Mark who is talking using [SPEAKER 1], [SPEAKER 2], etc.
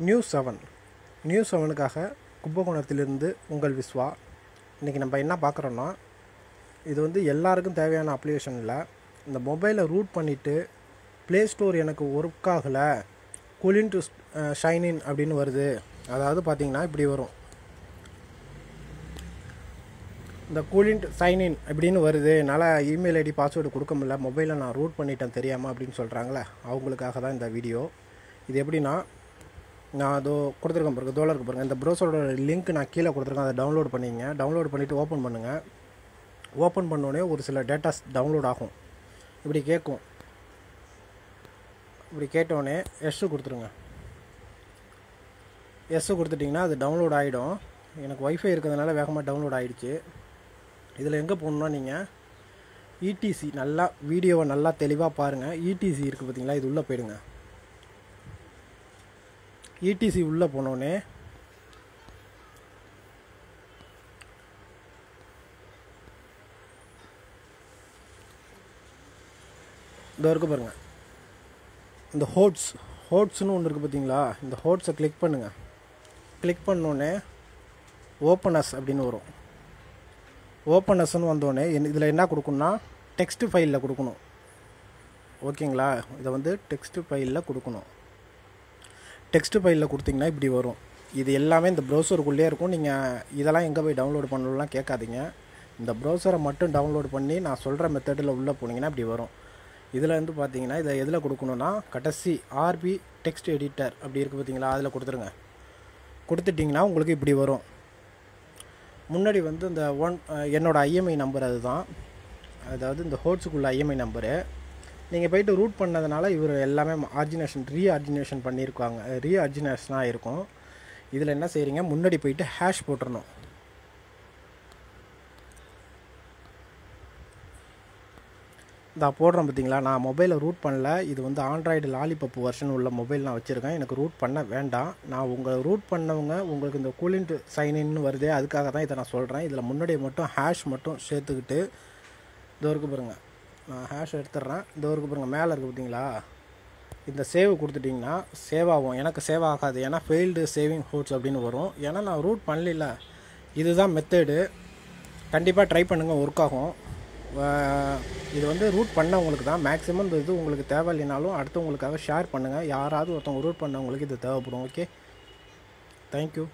[SPEAKER 1] News 7க்காக கும்பகோணத்திலிருந்து உங்கள் விஸ்வா. இன்றைக்கி நம்ம என்ன பார்க்குறோன்னா, இது வந்து எல்லாருக்கும் தேவையான அப்ளிகேஷன் இல்லை. இந்த மொபைலை ரூட் பண்ணிவிட்டு ப்ளே ஸ்டோர் எனக்கு ஒர்க் ஆகலை, கூலிங் டு ஷைனின் அப்படின்னு வருது. அதாவது பார்த்திங்கன்னா இப்படி வரும், இந்த கூலிங் டு சைன்இன் அப்படின்னு வருது, என்னால் இமெயில் ஐடி பாஸ்வேர்டு கொடுக்க முடியல, மொபைலை நான் ரூட் பண்ணிட்டேன் தெரியாமல் அப்படின்னு சொல்கிறாங்களே, அவங்களுக்காக தான் இந்த வீடியோ. இது எப்படின்னா, நான் அதோ கொடுத்துருக்கேன் பாருங்க, தோலை இருக்கு பாருங்கள், இந்த ப்ரௌசரோட லிங்க் நான் கீழே கொடுத்துருக்கேன், அதை டவுன்லோட் பண்ணிங்க. டவுன்லோட் பண்ணிவிட்டு ஓப்பன் பண்ணுங்கள். ஓப்பன் பண்ணோடனே ஒரு சில டேட்டாஸ் டவுன்லோட் ஆகும். இப்படி கேட்கும். இப்படி கேட்டோடனே எஸ்ஸு கொடுத்துருங்க. எஸ்ஸு கொடுத்துட்டிங்கன்னா அது டவுன்லோட் ஆகிடும். எனக்கு ஒய்ஃபை இருக்கிறதுனால வேகமாக டவுன்லோட் ஆகிடுச்சு. இதில் எங்கே போகணுன்னா, நீங்கள் இடிசி நல்லா வீடியோவை நல்லா தெளிவாக பாருங்கள். இடிசி இருக்குது பார்த்தீங்களா, இது உள்ளே போயிடுங்க. இடிசி உள்ளே போனோடனே இதோ இருக்குது பாருங்கள், இந்த ஹோட்ஸ்னு ஒன்று இருக்குது பார்த்தீங்களா, இந்த ஹோட்ஸை கிளிக் பண்ணுங்கள். கிளிக் பண்ணோடனே ஓப்பனஸ் அப்படின்னு வரும். ஓப்பனஸ்ன்னு வந்தோடனே இதில் என்ன கொடுக்கணுன்னா, டெக்ஸ்ட் ஃபைலில் கொடுக்கணும். ஓகேங்களா, இதை வந்து டெக்ஸ்ட் ஃபைலில் கொடுக்கணும். டெக்ஸ்ட் ஃபைலில் கொடுத்திங்கன்னா இப்படி வரும். இது எல்லாமே இந்த ப்ரௌசருக்குள்ளே இருக்கும். நீங்கள் இதெல்லாம் எங்கே போய் டவுன்லோட் பண்ணலாம் கேட்காதீங்க. இந்த ப்ரௌசரை மட்டும் டவுன்லோட் பண்ணி நான் சொல்கிற மெத்தடில் உள்ளே போனீங்கன்னா இப்படி வரும். இதில் வந்து பார்த்தீங்கன்னா இதை எதில் கொடுக்கணுன்னா, கடைசி ஆர்பி டெக்ஸ்ட் எடிட்டர் அப்படி இருக்குது பார்த்தீங்களா, அதில் கொடுத்துருங்க. கொடுத்துட்டிங்கன்னா உங்களுக்கு இப்படி வரும். முன்னாடி வந்து இந்த என்னோடய ஐஎம்ஐ நம்பர் அதுதான், அதாவது இந்த ஹோட்ஸுக்குள்ள ஐஎம்ஐ நம்பரு. நீங்கள் போய்ட்டு ரூட் பண்ணதுனால இவர் எல்லாமே ரீஆர்ஜினேஷன் பண்ணியிருக்காங்க, ரீஆர்ஜினேஷனாக இருக்கும். இதில் என்ன செய்கிறீங்க, முன்னாடி போயிட்டு ஹேஷ் போட்டுறணும். இந்த போடுறோம் பார்த்தீங்களா, நான் மொபைலை ரூட் பண்ணல, இது வந்து ஆண்ட்ராய்டு லாலிபப் வெர்ஷன் உள்ள மொபைல் நான் வச்சுருக்கேன், எனக்கு ரூட் பண்ண வேண்டாம். நான் உங்களை ரூட் பண்ணவங்க உங்களுக்கு இந்த கூலிங் டு சைன்இன்னு வருது, அதுக்காக தான் இதை நான் சொல்கிறேன். இதில் முன்னாடி மட்டும் ஹேஷ் மட்டும் சேர்த்துக்கிட்டு இதோ இருக்குது பாருங்கள், நான் ஹேஷ் எடுத்துட்றேன். இதோ இருக்குது பாருங்கள், மேலே இருக்குது பார்த்தீங்களா, இந்த சேவ் கொடுத்துட்டிங்கன்னா சேவ் ஆகும். எனக்கு சேவ் ஆகாது, ஏன்னா ஃபெயில்டு சேவிங் ஹோட்ஸ் அப்படின்னு வரும். ஏன்னா நான் ரூட் பண்ணல. இதுதான் மெத்தடு, கண்டிப்பாக ட்ரை பண்ணுங்கள், ஒர்க் ஆகும். இது வந்து ரூட் பண்ணவங்களுக்கு தான் மேக்ஸிமம். இந்த இது உங்களுக்கு தேவையில்லைனாலும் அடுத்தவங்களுக்காக ஷேர் பண்ணுங்கள். யாராவது ஒருத்தவங்க ரூட் பண்ணவங்களுக்கு இது தேவைப்படும். Okay, thank you.